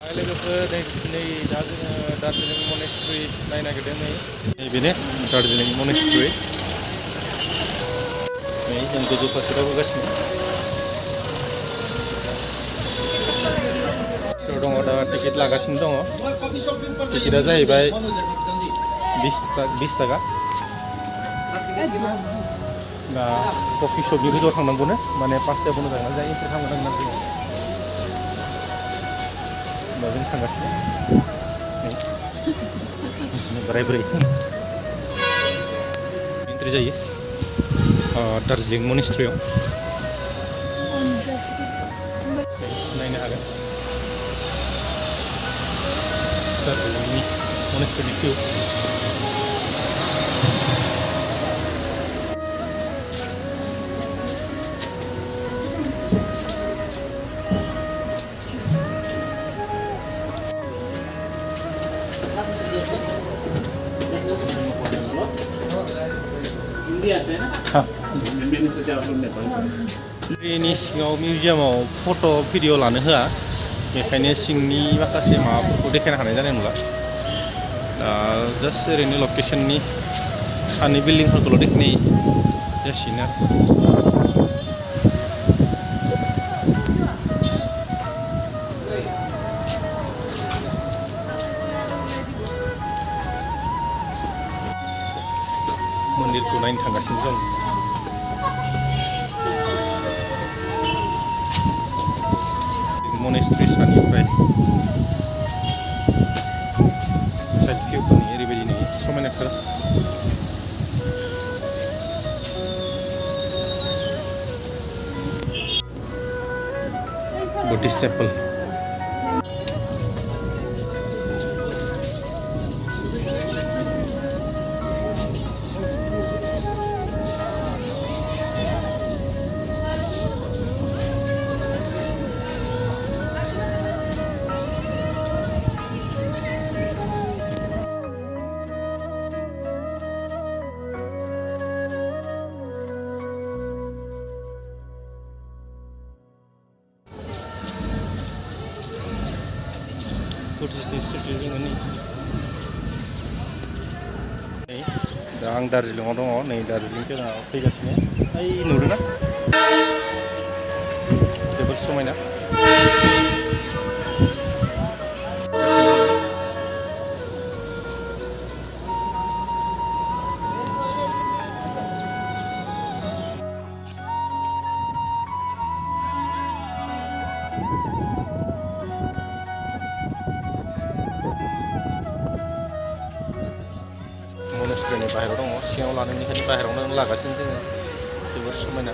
लोगोफोर नै दा जोङो दार्जिलिं मनेस्ट्रि नायनो नागिरदों नैबेनो दार्जिलिं मनेस्ट्रि नै जों गोजौ फारसे दावगागासिनो दङ दा टिकेट लागासिनो दङ टिकेटआ जाहैबाय 20 टाका दा कफि शपनि गोजौआव थांनांगौनो माने 5टायाव बन्द जागोन जा एन्ट्रि खालामनांगोन आरो दा जों थांगासिनो बोराय एन्ट्रि जायो दार्जिलिं मनेस्ट्रियाव नायनो हागोन दार्जिलिंनि मनेस्ट्रिनि भिउ बेनि सिङाव मिउजियामाव फट' भिडिअ लानो होआ बेखायनो सिंनि माखासे माबाफोरखौ देखायनो हानाय जानाय नंला दा जास्ट ओरैनो लकेसननि सानि बिल्डिंफोरखौल' देखायनाय जासिगोन आरो मन्दिरखौ नायनो थांगासिनो दं मनेस्ट्रि सानिफ्राय साइड भिउफोरनि ओरैबायदि नुयो समायनाथार बुद्धिस्ट टेम्पल बुद्धिस्टनि स्टेचु जोङो नै दा आं दार्जिलिंआव दङ नै दार्जिलिंखौ फैगासिनो ओइ नुदोंना जोबोद समायना मनेस्ट्रिनि बाहेरायाव दङ सिङाव लानायनिखायनो बाहेरायावनो लागासिनो जोङो जोबोर समायना